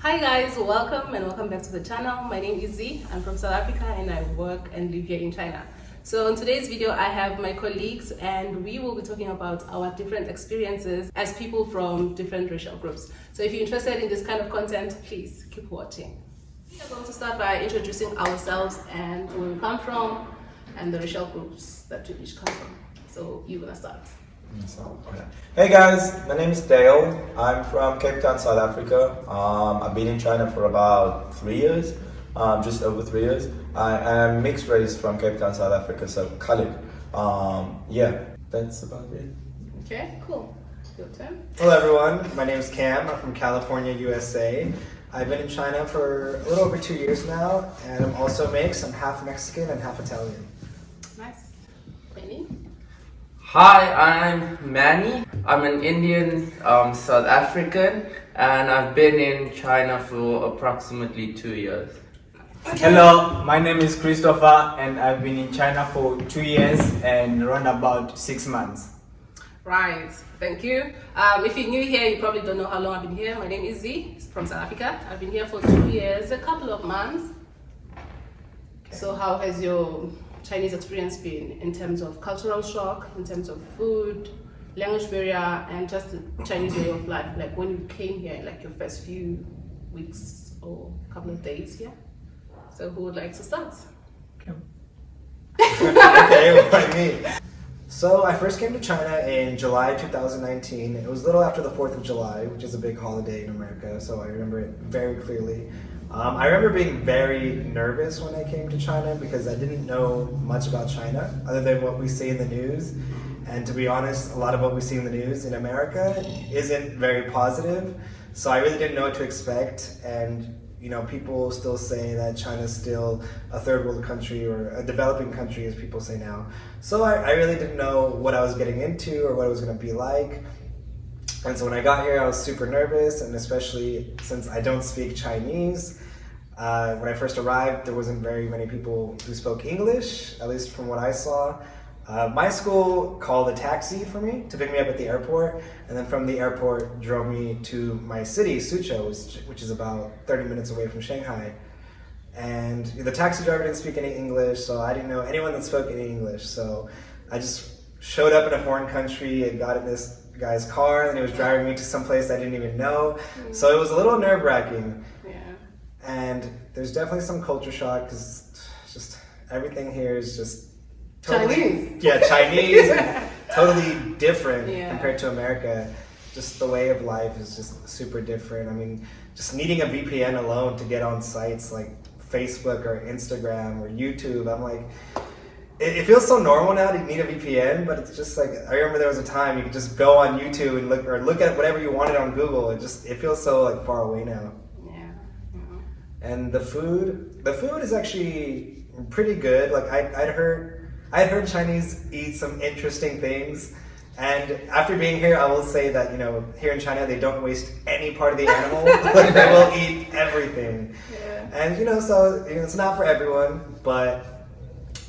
Hi guys, welcome back to the channel. My name is Z. I'm from South Africa and I work and live here in China. So in today's video I have my colleagues and we will be talking about our different experiences as people from different racial groups. So if you're interested in this kind of content, please keep watching. We are going to start by introducing ourselves and where we come from and the racial groups that we each come from. So you're gonna start. Okay. Hey guys, my name is Dale. I'm from Cape Town, South Africa. I've been in China for about 3 years, just over 3 years. I am mixed race from Cape Town, South Africa, so colored. Yeah, that's about it. Okay, cool. Your turn. Hello everyone, my name is Cam. I'm from California, USA. I've been in China for a little over 2 years now, and I'm also mixed. I'm half Mexican and half Italian. Nice. Penny. Hi, I'm Manny. I'm an Indian South African and I've been in China for approximately 2 years. Hello, my name is Christopher and I've been in China for 2 years and around about 6 months. Right, thank you. If you're new here, you probably don't know how long I've been here. My name is Z from South Africa. I've been here for 2 years, a couple of months. So how has your Chinese experience been in terms of cultural shock, in terms of food, language barrier, and just the Chinese way of life? Like when you came here, like your first few weeks or couple of days here. So who would like to start? Okay, why me? So I first came to China in July 2019. It was a little after the 4th of July, which is a big holiday in America, so I remember it very clearly. I remember being very nervous when I came to China because I didn't know much about China other than what we see in the news. And to be honest, a lot of what we see in the news in America isn't very positive. So I really didn't know what to expect. And you know, people still say that China's still a third world country or a developing country, as people say now. So I really didn't know what I was getting into or what it was going to be like. And so when I got here, I was super nervous, and especially since I don't speak Chinese. When I first arrived, there wasn't very many people who spoke English, at least from what I saw. My school called a taxi for me to pick me up at the airport, and then from the airport drove me to my city, Suzhou, which is about 30 minutes away from Shanghai. And the taxi driver didn't speak any English, so I didn't know anyone that spoke any English. So I just showed up in a foreign country and got in this guy's car, and he was driving me to some place I didn't even know. So it was a little nerve-wracking. Yeah. And there's definitely some culture shock because just everything here is just totally Chinese. Yeah, Chinese, and totally different Yeah. compared to America. Just the way of life is just super different. I mean, just needing a VPN alone to get on sites like Facebook or Instagram or YouTube, I'm like, it feels so normal now to need a VPN, but it's just like, I remember there was a time you could just go on YouTube and look at whatever you wanted on Google. It feels so like far away now. Yeah. And the food is actually pretty good. Like I'd heard Chinese eat some interesting things. And after being here, I will say that, you know, here in China, they don't waste any part of the animal. Like they will eat everything. Yeah. And, you know, so you know, it's not for everyone, but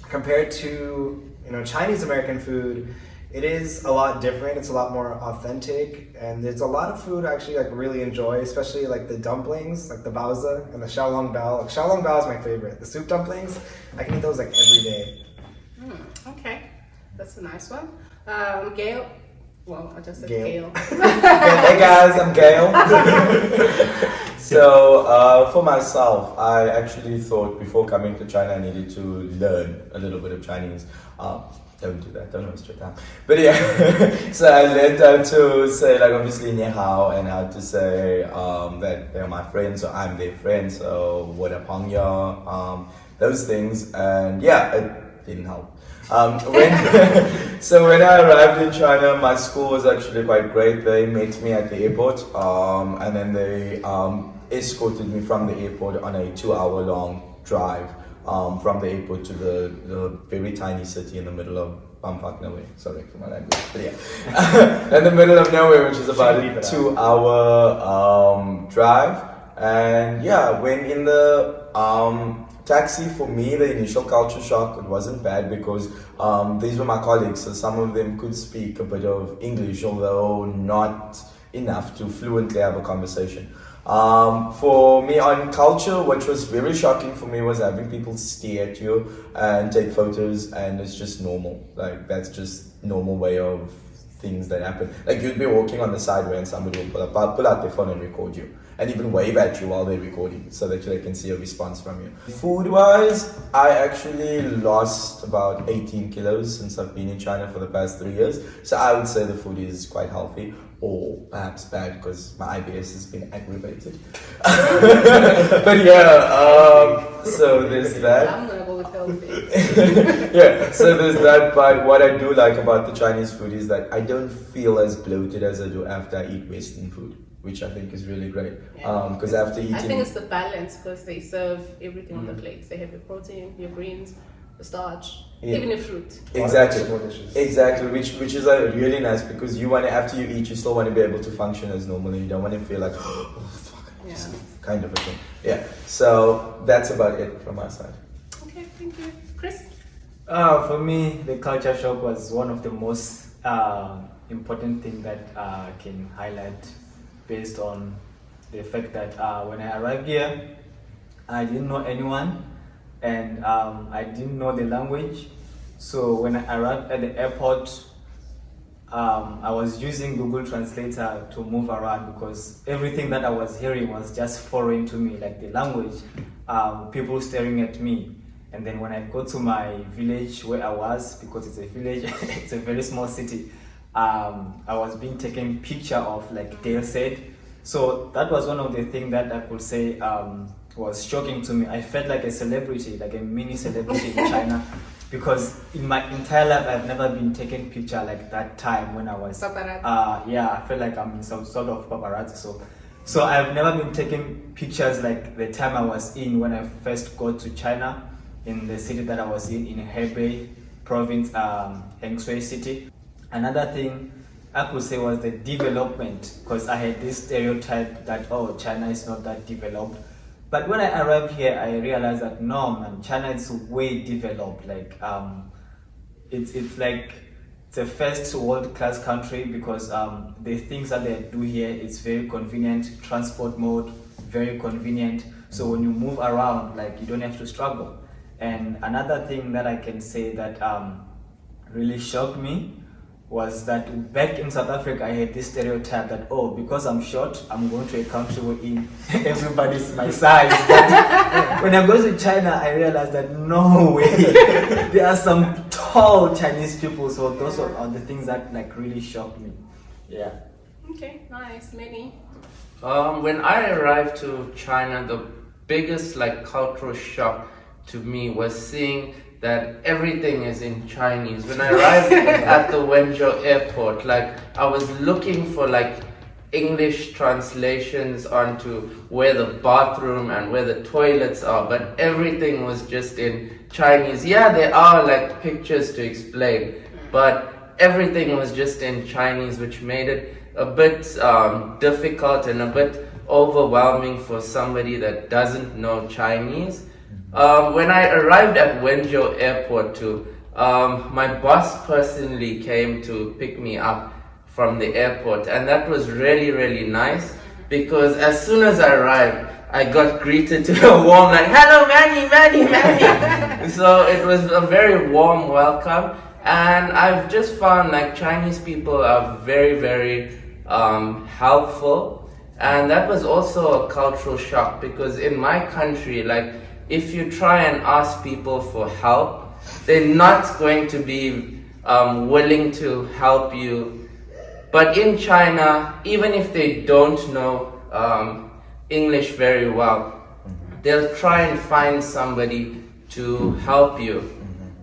compared to, you know, Chinese American food, it is a lot different. It's a lot more authentic, and there's a lot of food I actually like really enjoy, especially like the dumplings, like the baozi and the xiaolong bao. Like xiaolong bao is my favorite. The soup dumplings, I can eat those like every day. Okay, that's a nice one. Gail. Well, I just said Gail. Gail. Hey guys, I'm Gail. So for myself, I actually thought before coming to China I needed to learn a little bit of Chinese. Don't do that, don't waste your time. But yeah, so I learned how to say like obviously ni hao and how to say that they're my friends or I'm their friend, so what up those things, and yeah, it didn't help. So when I arrived in China, my school was actually quite great. They met me at the airport, and then they escorted me from the airport on a 2-hour-long drive from the airport to the very tiny city in the middle of bumfuck nowhere. Sorry for my language, but yeah, in the middle of nowhere, which is about a 2-hour drive. And yeah, when in the taxi, for me, the initial culture shock, it wasn't bad because these were my colleagues, so some of them could speak a bit of English, although not enough to fluently have a conversation. For me, on culture, what was very shocking for me was having people stare at you and take photos, and it's just normal. Like, that's just normal way of things that happen. Like, you'd be walking on the sideway and somebody will pull out their phone and record you, and even wave at you while they're recording so that they can see a response from you. Food-wise, I actually lost about 18 kilos since I've been in China for the past 3 years. So I would say the food is quite healthy, or perhaps bad because my IBS has been aggravated. But yeah, so there's that. I'm gonna go with healthy. Yeah, so there's that. But what I do like about the Chinese food is that I don't feel as bloated as I do after I eat Western food, which I think is really great. Yeah. Because after eating, I think it's the balance because they serve everything on the plate. They have your protein, your greens, the starch, Yeah. even your fruit. exactly, More dishes. exactly, which is really nice because you want to, after you eat, you still want to be able to function as normal, and you don't want to feel like oh fuck, Yeah. kind of a thing. Yeah, so that's about it from my side. Okay, thank you. Chris? For me, the culture shock was one of the most important thing that I can highlight based on the fact that when I arrived here, I didn't know anyone and I didn't know the language. So when I arrived at the airport, I was using Google Translator to move around because everything that I was hearing was just foreign to me, like the language, people staring at me. And then when I go to my village where I was, because it's a village, it's a very small city, I was being taken picture of, like Dale said. So that was one of the things that I could say was shocking to me. I felt like a celebrity, like a mini celebrity in China, because in my entire life I've never been taken picture like that time when I was Paparazzi. yeah, I feel like I'm in some sort of paparazzi. So I've never been taking pictures like the time I was in when I first got to China, in the city that I was in Hebei province, Hengshui city. Another thing I could say was the development, because I had this stereotype that, oh, China is not that developed. But when I arrived here, I realized that no, man, China is way developed. Like, it's like it's a first world class country because the things that they do here is very convenient. Transport mode, very convenient. So when you move around, like, you don't have to struggle. And another thing that I can say that really shocked me was that back in South Africa, I had this stereotype that, oh, because I'm short, I'm going to a country where everybody's my size. But when I go to China, I realized that no way, there are some tall Chinese people. So those are the things that like really shocked me. Yeah. Okay, nice. Manny? When I arrived to China, the biggest like cultural shock to me was seeing that everything is in Chinese. When I arrived at the Wenzhou airport, like I was looking for like English translations onto where the bathroom and where the toilets are, but everything was just in Chinese. Yeah, there are like pictures to explain, but everything was just in Chinese, which made it a bit difficult and a bit overwhelming for somebody that doesn't know Chinese. When I arrived at Wenzhou airport too, my boss personally came to pick me up from the airport, and that was really, really nice because as soon as I arrived, I got greeted to a warm like, hello Manny. So it was a very warm welcome, and I've just found like Chinese people are very, very helpful, and that was also a cultural shock because in my country, like if you try and ask people for help, they're not going to be willing to help you. But in China, even if they don't know English very well, they'll try and find somebody to help you.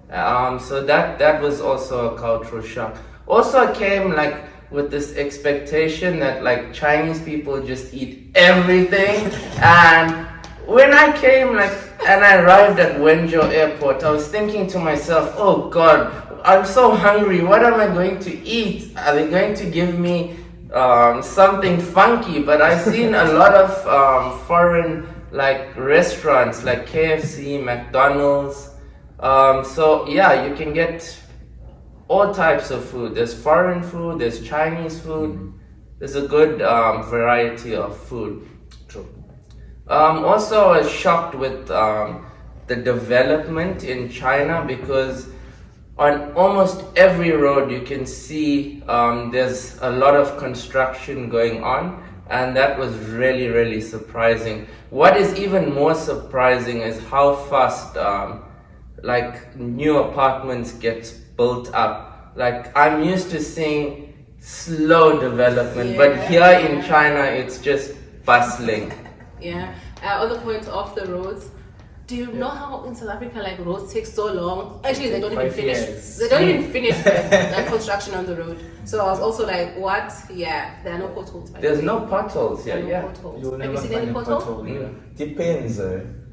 So that was also a cultural shock. Also, I came like with this expectation that like Chinese people just eat everything, and when I came and I arrived at Wenzhou airport, I was thinking to myself, oh God, I'm so hungry, what am I going to eat? Are they going to give me something funky? But I've seen a lot of foreign like restaurants like KFC, McDonald's. So yeah, you can get all types of food. There's foreign food, there's Chinese food. there's a good variety of food. True. Also, I was shocked with the development in China because on almost every road you can see there's a lot of construction going on, and that was really, really surprising. What is even more surprising is how fast like new apartments get built up. Like I'm used to seeing slow development, but here in China it's just bustling. Yeah. On the point of the roads, do you know how in South Africa like roads take so long? Actually, they don't even 5 finish. years. They don't even finish the construction on the road. So I was also like, what? Yeah, there are no potholes. by the There's way. no potholes There here, are yeah. no potholes. You'll Have never you seen find any a pothole? pothole here. Depends.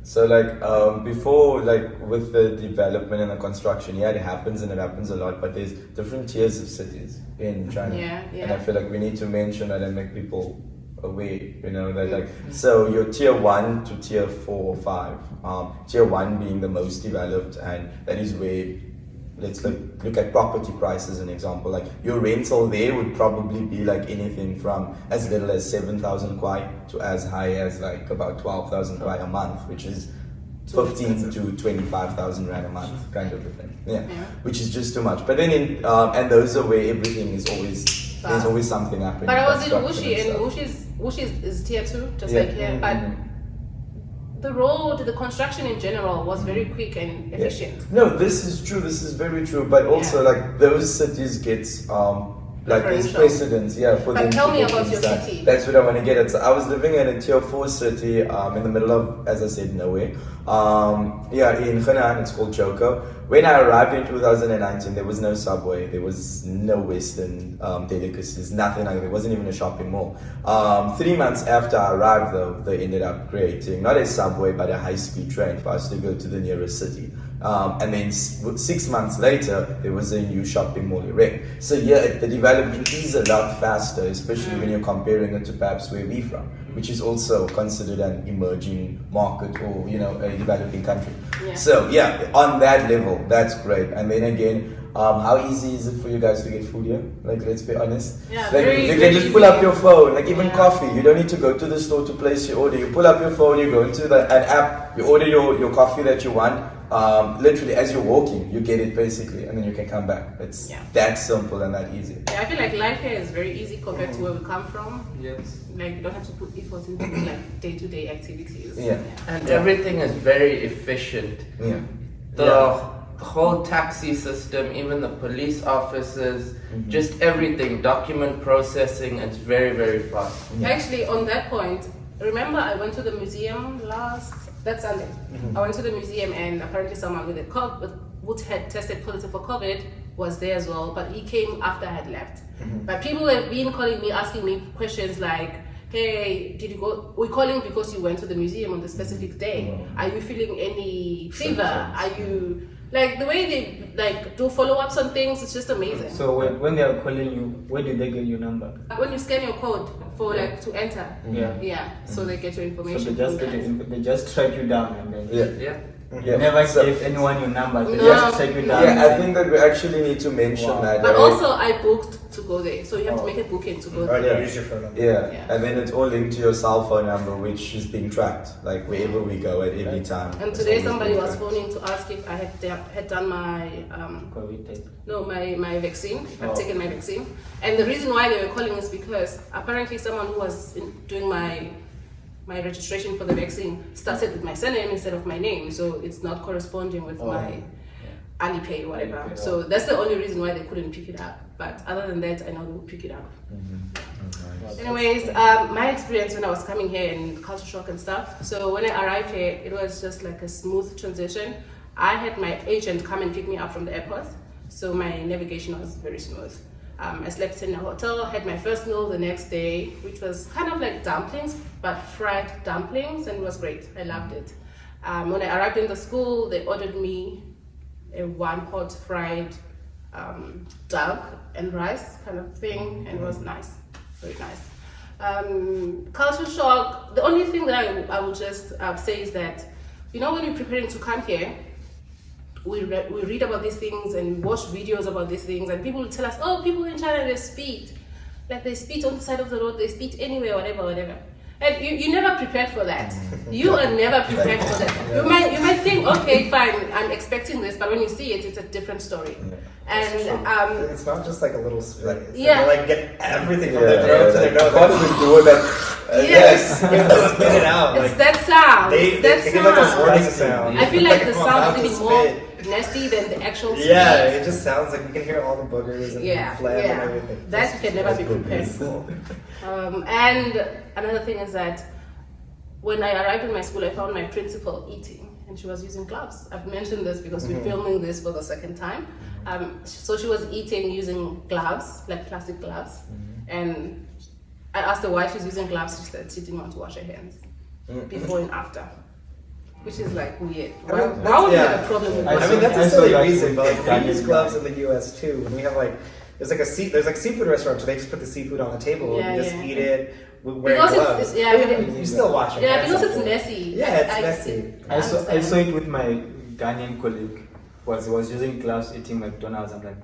So like before, like with the development and the construction, yeah, it happens and it happens a lot. But there's different tiers of cities in China, Yeah, yeah. and I feel like we need to mention that and make people aware. You know that like so your tier 1 to tier 4 or 5. Tier 1 being the most developed, and that is where let's look at property prices as an example. Like your rental there would probably be like anything from as little as 7,000 kwai to as high as like about 12,000 kwai a month, which is 15 to 25,000 rand a month kind of a thing. Yeah, which is just too much. But then in and those are where everything is always there's always something happening. But I was in construction Wuxi, and stuff. Wuxi is tier 2, just Yeah. like here. But the road, the construction in general was very quick and Yeah. efficient. No, this is true. This is very true. But also, like those cities get like there's Differential. precedence, yeah, for But them tell to me get about things your done. city. That's what I want to get at. So I was living in a tier 4 city in the middle of, as I said, nowhere. Yeah, in Henan. It's called Joko. When I arrived in 2019, there was no subway, there was no Western delicacies, nothing like that. There wasn't even a shopping mall. 3 months after I arrived, though, they ended up creating not a subway but a high-speed train for us to go to the nearest city. And then 6 months later, there was a new shopping mall erect. So yeah, the development is a lot faster, especially when you're comparing it to perhaps where we're from, which is also considered an emerging market or, you know, a developing country. Yeah. So yeah, on that level, that's great. And then again, how easy is it for you guys to get food here? Like, let's be honest. Yeah, Like, very, you can very just pull easy. up your phone, like even Yeah. coffee. You don't need to go to the store to place your order. You pull up your phone, you go into an app, you order your coffee that you want. Literally, as you're walking, you get it basically, and then you can come back. It's that simple and that easy. Yeah, I feel like life here is very easy compared to where we come from. Yes. Like, you don't have to put effort into like day-to-day activities. Yeah. And everything is very efficient. Yeah. The whole taxi system, even the police officers, just everything, document processing, it's very, very fast. Actually, on that point, remember I went to the museum that Sunday. I went to the museum, and apparently someone with who had tested positive for COVID was there as well, but he came after I had left. But people have been calling me, asking me questions like, hey, did you go? We're calling because you went to the museum on the specific day. Are you feeling any fever? Are you like the way they like do follow-ups on things? It's just amazing. So when they are calling you, where did they get your number? When you scan your code for like to enter, Yeah. so they get your So information. they just from that. they just track you down and then Yeah. Yeah. never So- gave anyone your number. They No. just track you down. Yeah, I think that we actually need to mention Wow. that. But right? also, I booked to go there, so you have to Oh. make a booking to go Or there. you use your phone number. Yeah. Yeah. And then it's all linked to your cell phone number, which is being tracked, like wherever we go at every time. And It's today always somebody being was tracked. phoning to ask if I had done my COVID test. my vaccine. I've Oh. taken my vaccine, and the reason why they were calling is because apparently someone who was doing my registration for the vaccine started with my surname instead of my name, so it's not corresponding with my Alipay or whatever. Alipay, So that's the only reason why they couldn't pick it up. But other than that, I know they will pick it up. Anyways, my experience when I was coming here in culture shock and stuff. So when I arrived here, it was just like a smooth transition. I had my agent come and pick me up from the airport, so my navigation was very smooth. I slept in a hotel, had my first meal the next day, which was kind of like dumplings, but fried dumplings, and it was great. I loved it. When I arrived in the school, they ordered me a one-pot fried duck and rice kind of thing, and it was nice, very nice. Culture shock, the only thing that I will just say is that, you know, when you're preparing to come here, we read about these things and watch videos about these things, and people will tell us, oh, people in China, they speed. Like they spit on the side of the road, they spit anywhere, whatever. And you never prepared for that. You are never prepared for that. You might think, okay, fine, I'm expecting this, but when you see it, it's a different story. And It's not just like a little spit. It's Yeah. Like, they like get everything from their throat to their nose. What do we do that? Yes. Spit it out. it's Like, that sound. they It's that give like a sound. warning sound. I feel like the I'm sound about is to even more spit. nasty than the actual spit. Yeah, it just sounds like you can hear all the boogers and Yeah, phlegm and yeah. everything. That you can never be prepared for. And another thing is that when I arrived in my school, I found my principal eating, and she was using gloves. I've mentioned this because we're filming this for the second time. So she was eating using gloves, like plastic gloves, and I asked her why she's using gloves. She said she didn't want to wash her hands before and after, which is like weird. I mean, Why would you yeah. have a problem with I I washing mean, that's I a saw silly that reason, but like we with use Daniel gloves in the U.S. too. When we have like, there's like seafood restaurants where they just put the seafood on the table and you just Yeah. eat it wearing Because gloves. it's you still wash your Yeah, hands. because it's after. messy. Yeah, it's I- messy. I saw understand. it with my Ghanaian colleague. Was using gloves eating McDonald's. I'm like,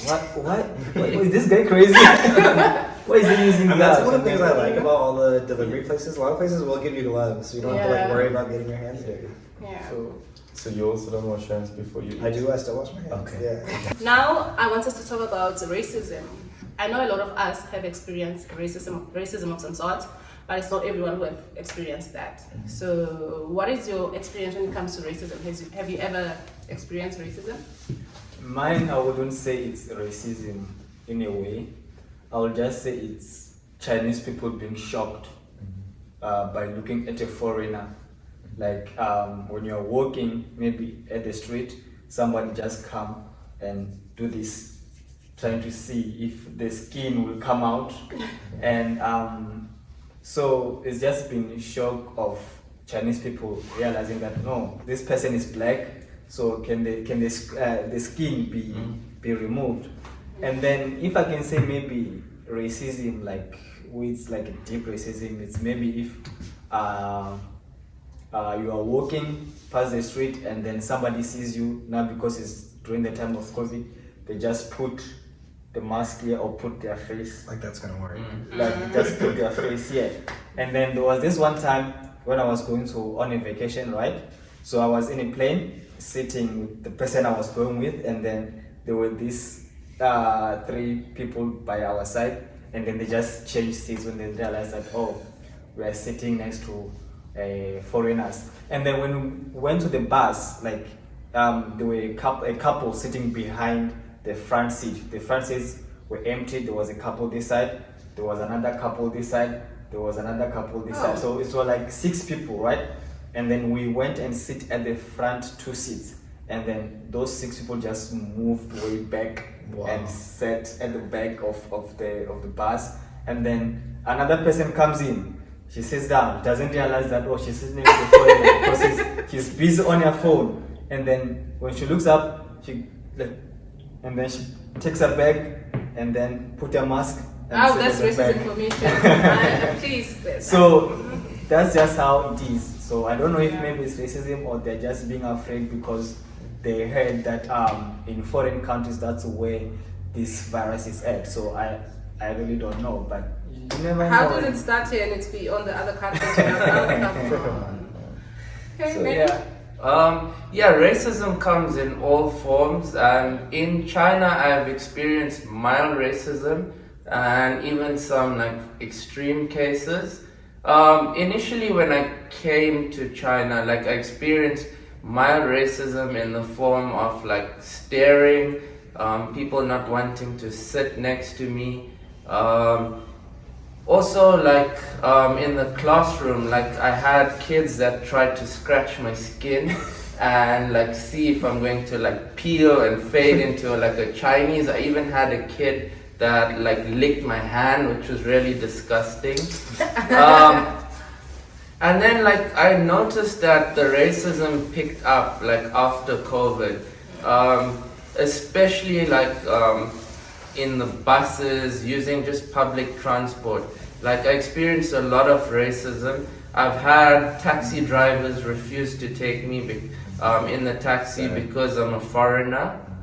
what? Is this guy crazy? Why is he using And gloves? that's one of the things I like about all the delivery places. A lot of places will give you gloves, so you don't have to like Yeah. worry about getting your hands dirty. Yeah. So you also don't wash hands before you eat? I do. I still wash my hands. Okay. Yeah. Now, I want us to talk about racism. I know a lot of us have experienced racism of some sort, but it's not everyone who have experienced that. So, what is your experience when it comes to racism? Have you ever experienced racism? Mine, I wouldn't say it's racism in a way. I would just say it's Chinese people being shocked by looking at a foreigner. Like when you're walking, maybe at the street, somebody just come and do this, trying to see if the skin will come out, and so it's just been a shock of Chinese people realizing that no, this person is black, so can the skin be removed? And then if I can say maybe racism, like with like a deep racism, it's maybe if you are walking past the street and then somebody sees you now because it's during the time of COVID, they just put the mask here or put their face, Like that's gonna work. like just put their face here. And then there was this one time when I was going on a vacation, right? So I was in a plane sitting with the person I was going with, and then there were these 3 people by our side, and then they just changed seats when they realized that, oh, we are sitting next to foreigners. And then when we went to the bus, like there were a couple sitting behind the front seat. The front seats were empty. There was a couple this side, there was another couple this side, there was another couple this side. So it was like 6 people, right? And then we went and sit at the front 2 seats, and then those 6 people just moved way back. Wow. And sat at the back of the bus. And then another person comes in, she sits down, doesn't realize that, oh, she's sitting next to the phone because she's busy on her phone. And then when she looks up, and then she takes her bag and then put her mask. And Oh, sit that's at the racist back. information. Please. So that's just how it is. So I don't know if maybe it's racism or they're just being afraid because they heard that in foreign countries that's where this virus is at. So I really don't know, but you never How know. did it start here and it's beyond the other countries we have come from? Okay, So, maybe. Yeah, racism comes in all forms. In China, I have experienced mild racism and even some like extreme cases. Initially, when I came to China, like I experienced mild racism in the form of like staring, people not wanting to sit next to me. Also, like in the classroom, like I had kids that tried to scratch my skin and like see if I'm going to like peel and fade into like a Chinese. I even had a kid that like licked my hand, which was really disgusting. And then like I noticed that the racism picked up like after COVID, especially like in the buses, using just public transport. Like I experienced a lot of racism. I've had taxi drivers refuse to take me in the taxi because I'm a foreigner.